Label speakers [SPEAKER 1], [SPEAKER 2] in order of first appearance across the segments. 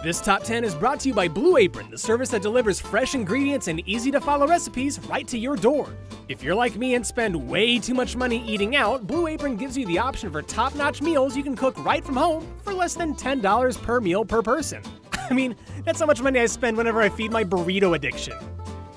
[SPEAKER 1] This top 10 is brought to you by Blue Apron, the service that delivers fresh ingredients and easy-to-follow recipes right to your door. If you're like me and spend way too much money eating out, Blue Apron gives you the option for top-notch meals you can cook right from home for less than $10 per meal per person. I mean, that's how much money I spend whenever I feed my burrito addiction.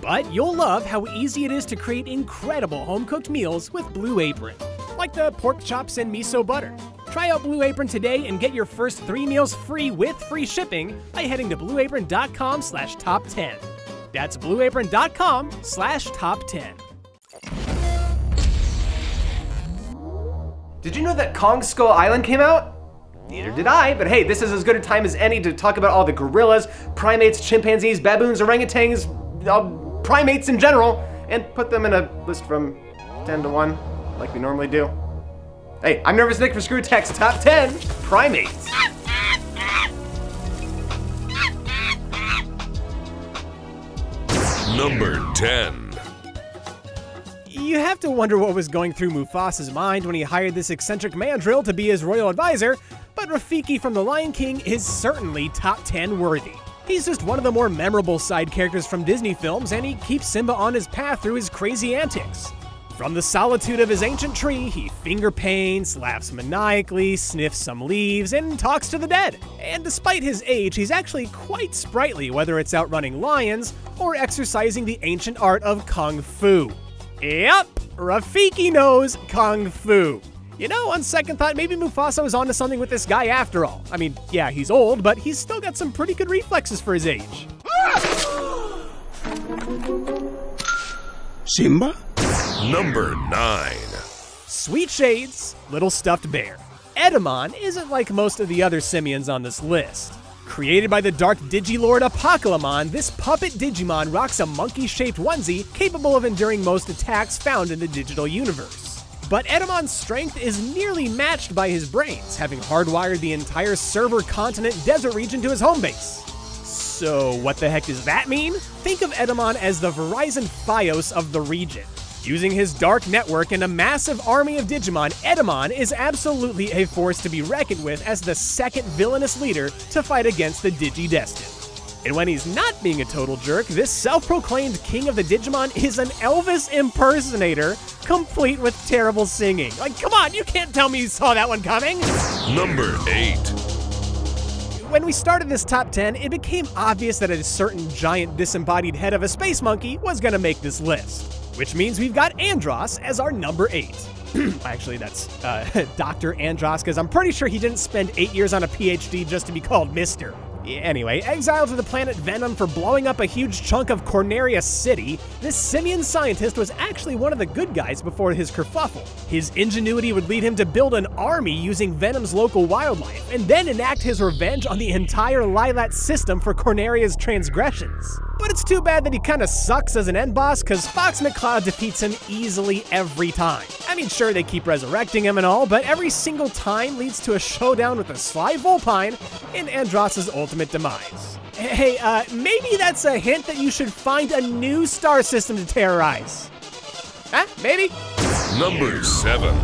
[SPEAKER 1] But you'll love how easy it is to create incredible home-cooked meals with Blue Apron, like the pork chops and miso butter. Try out Blue Apron today and get your first 3 meals free with free shipping by heading to blueapron.com/top10. That's blueapron.com/top10.
[SPEAKER 2] Did you know that Kong Skull Island came out? Neither did I, but hey, this is as good a time as any to talk about all the gorillas, primates, chimpanzees, baboons, orangutans, primates in general, and put them in a list from 10 to 1, like we normally do. Hey, I'm Nervous Nick for ScrewTech's Top 10 Primates.
[SPEAKER 3] Number 10.
[SPEAKER 1] You have to wonder what was going through Mufasa's mind when he hired this eccentric mandrill to be his royal advisor, but Rafiki from The Lion King is certainly top 10 worthy. He's just one of the more memorable side characters from Disney films, and he keeps Simba on his path through his crazy antics. From the solitude of his ancient tree, he finger paints, laughs maniacally, sniffs some leaves, and talks to the dead. And despite his age, he's actually quite sprightly, whether it's outrunning lions or exercising the ancient art of Kung Fu. Yep, Rafiki knows Kung Fu. You know, on second thought, maybe Mufasa was onto something with this guy after all. I mean, yeah, he's old, but he's still got some pretty good reflexes for his age.
[SPEAKER 3] Simba? Number 9.
[SPEAKER 1] Sweet Shade's Little Stuffed Bear. Edamon isn't like most of the other simians on this list. Created by the dark Digilord Apocalypse, this puppet Digimon rocks a monkey-shaped onesie capable of enduring most attacks found in the digital universe. But Edamon's strength is nearly matched by his brains, having hardwired the entire server continent desert region to his home base. So what the heck does that mean? Think of Edamon as the Verizon Fios of the region. Using his dark network and a massive army of Digimon, Edamon is absolutely a force to be reckoned with as the second villainous leader to fight against the Digidestined. And when he's not being a total jerk, this self-proclaimed king of the Digimon is an Elvis impersonator, complete with terrible singing. Like, come on, you can't tell me you saw that one coming!
[SPEAKER 3] Number 8.
[SPEAKER 1] When we started this top 10, it became obvious that a certain giant disembodied head of a space monkey was gonna make this list. Which means we've got Andros as our number 8. Actually, that's Dr. Andros, because I'm pretty sure he didn't spend 8 years on a PhD just to be called Mr. Anyway, exiled to the planet Venom for blowing up a huge chunk of Corneria City, this simian scientist was actually one of the good guys before his kerfuffle. His ingenuity would lead him to build an army using Venom's local wildlife, and then enact his revenge on the entire Lilat system for Corneria's transgressions. But it's too bad that he kinda sucks as an end boss, cause Fox McCloud defeats him easily every time. I mean, sure, they keep resurrecting him and all, but every single time leads to a showdown with a Sly Volpine and Andros' ultimate demise. Hey, maybe that's a hint that you should find a new star system to terrorize. Huh? Maybe?
[SPEAKER 3] Number 7.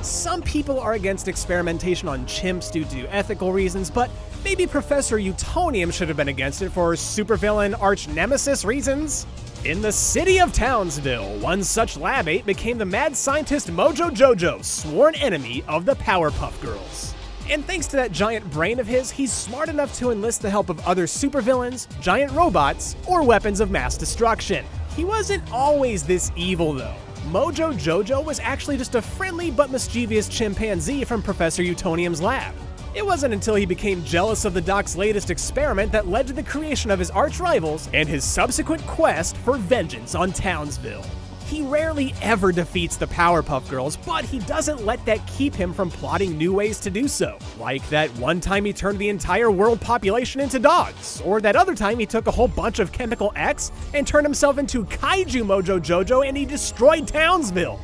[SPEAKER 1] Some people are against experimentation on chimps due to ethical reasons, but maybe Professor Utonium should have been against it for supervillain arch-nemesis reasons. In the city of Townsville, one such lab ape became the mad scientist Mojo Jojo, sworn enemy of the Powerpuff Girls. And thanks to that giant brain of his, he's smart enough to enlist the help of other supervillains, giant robots, or weapons of mass destruction. He wasn't always this evil though. Mojo Jojo was actually just a friendly but mischievous chimpanzee from Professor Utonium's lab. It wasn't until he became jealous of the Doc's latest experiment that led to the creation of his arch-rivals and his subsequent quest for vengeance on Townsville. He rarely ever defeats the Powerpuff Girls, but he doesn't let that keep him from plotting new ways to do so. Like that one time he turned the entire world population into dogs, or that other time he took a whole bunch of Chemical X and turned himself into Kaiju Mojo Jojo and he destroyed Townsville.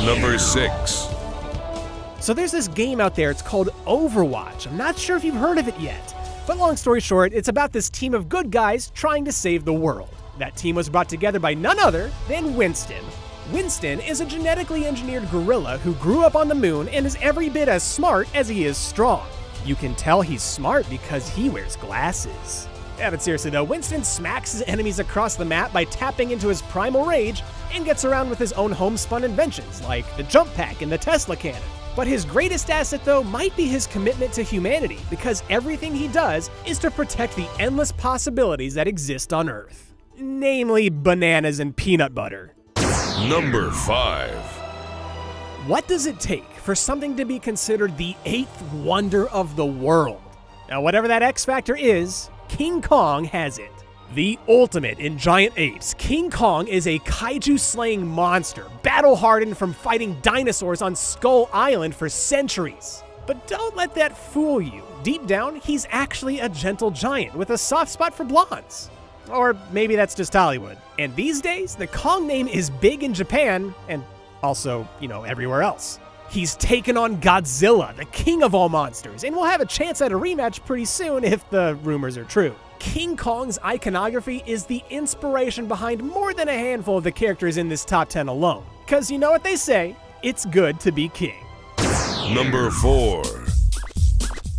[SPEAKER 3] Number 6.
[SPEAKER 1] So there's this game out there, it's called Overwatch. I'm not sure if you've heard of it yet. But long story short, it's about this team of good guys trying to save the world. That team was brought together by none other than Winston. Winston is a genetically engineered gorilla who grew up on the moon and is every bit as smart as he is strong. You can tell he's smart because he wears glasses. Yeah, but seriously though, Winston smacks his enemies across the map by tapping into his primal rage and gets around with his own homespun inventions like the jump pack and the Tesla cannon. But his greatest asset though might be his commitment to humanity, because everything he does is to protect the endless possibilities that exist on Earth. Namely, bananas and peanut butter.
[SPEAKER 3] Number 5.
[SPEAKER 1] What does it take for something to be considered the 8th wonder of the world? Now, whatever that X factor is, King Kong has it. The ultimate in giant apes, King Kong is a kaiju-slaying monster, battle-hardened from fighting dinosaurs on Skull Island for centuries. But don't let that fool you. Deep down, he's actually a gentle giant with a soft spot for blondes. Or maybe that's just Hollywood. And these days, the Kong name is big in Japan, and also, everywhere else. He's taken on Godzilla, the king of all monsters, and we'll have a chance at a rematch pretty soon if the rumors are true. King Kong's iconography is the inspiration behind more than a handful of the characters in this top 10 alone. Because you know what they say, it's good to be king.
[SPEAKER 3] Number 4.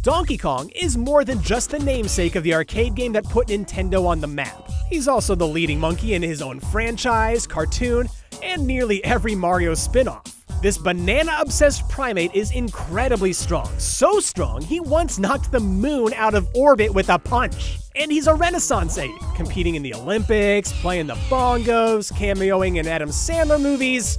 [SPEAKER 1] Donkey Kong is more than just the namesake of the arcade game that put Nintendo on the map. He's also the leading monkey in his own franchise, cartoon, and nearly every Mario spin-off. This banana-obsessed primate is incredibly strong, so strong he once knocked the moon out of orbit with a punch. And he's a Renaissance ape, competing in the Olympics, playing the bongos, cameoing in Adam Sandler movies.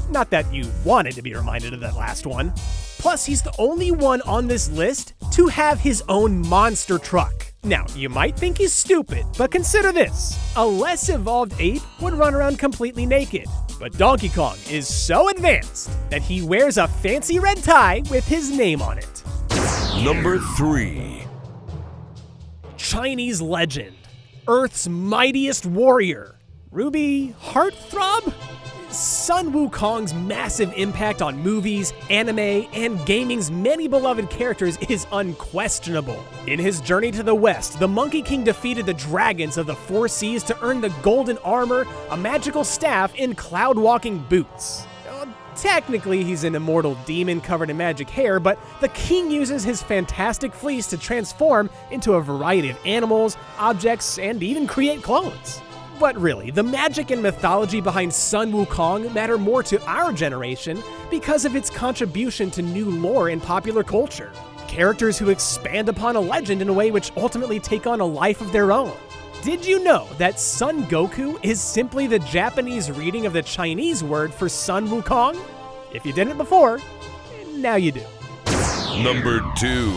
[SPEAKER 1] Not that you wanted to be reminded of that last one. Plus, he's the only one on this list to have his own monster truck. Now, you might think he's stupid, but consider this. A less evolved ape would run around completely naked. But Donkey Kong is so advanced that he wears a fancy red tie with his name on it.
[SPEAKER 3] Number 3.
[SPEAKER 1] Chinese legend, Earth's mightiest warrior, Ruby Heartthrob? Sun Wukong's massive impact on movies, anime, and gaming's many beloved characters is unquestionable. In his journey to the west, the Monkey King defeated the dragons of the Four Seas to earn the golden armor, a magical staff, and cloud-walking boots. Technically, he's an immortal demon covered in magic hair, but the king uses his fantastic fleece to transform into a variety of animals, objects, and even create clones. But really, the magic and mythology behind Sun Wukong matter more to our generation because of its contribution to new lore in popular culture. Characters who expand upon a legend in a way which ultimately take on a life of their own. Did you know that Son Goku is simply the Japanese reading of the Chinese word for Sun Wukong? If you didn't before, now you do.
[SPEAKER 3] Number 2.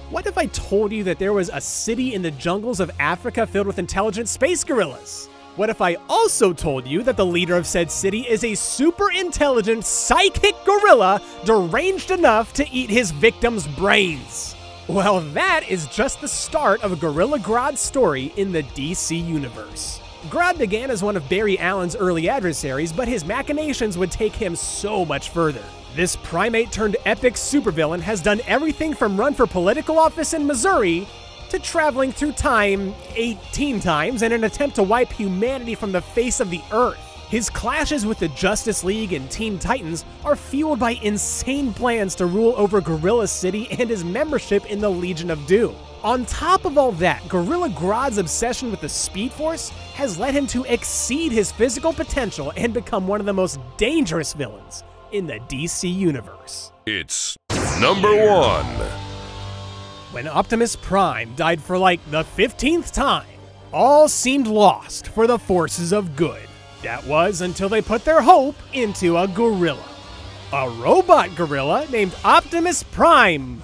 [SPEAKER 1] What if I told you that there was a city in the jungles of Africa filled with intelligent space gorillas? What if I also told you that the leader of said city is a super intelligent psychic gorilla deranged enough to eat his victims' brains? Well, that is just the start of Gorilla Grodd's story in the DC universe. Grodd began as one of Barry Allen's early adversaries, but his machinations would take him so much further. This primate-turned-epic supervillain has done everything from run for political office in Missouri to traveling through time 18 times in an attempt to wipe humanity from the face of the earth. His clashes with the Justice League and Teen Titans are fueled by insane plans to rule over Gorilla City and his membership in the Legion of Doom. On top of all that, Gorilla Grodd's obsession with the Speed Force has led him to exceed his physical potential and become one of the most dangerous villains in the DC universe.
[SPEAKER 3] It's number 1.
[SPEAKER 1] When Optimus Prime died for like the 15th time, all seemed lost for the forces of good. That was until they put their hope into a gorilla. A robot gorilla named Optimus Prime.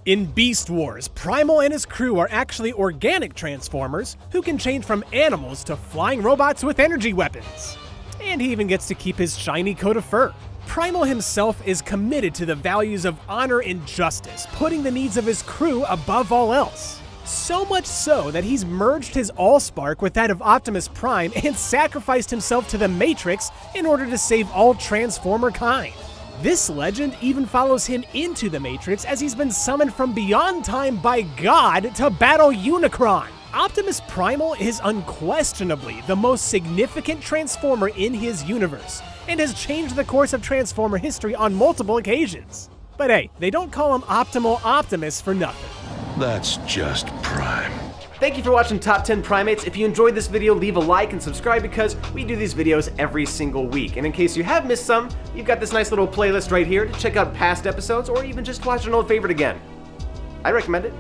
[SPEAKER 1] In Beast Wars, Primal and his crew are actually organic Transformers who can change from animals to flying robots with energy weapons. And he even gets to keep his shiny coat of fur. Primal himself is committed to the values of honor and justice, putting the needs of his crew above all else. So much so that he's merged his Allspark with that of Optimus Prime and sacrificed himself to the Matrix in order to save all Transformer kind. This legend even follows him into the Matrix as he's been summoned from beyond time by God to battle Unicron. Optimus Primal is unquestionably the most significant Transformer in his universe, and has changed the course of Transformer history on multiple occasions. But hey, they don't call him Optimal Optimus for nothing.
[SPEAKER 3] That's just prime.
[SPEAKER 2] Thank you for watching Top 10 Primates. If you enjoyed this video, leave a like and subscribe because we do these videos every single week. And in case you have missed some, you've got this nice little playlist right here to check out past episodes or even just watch an old favorite again. I recommend it.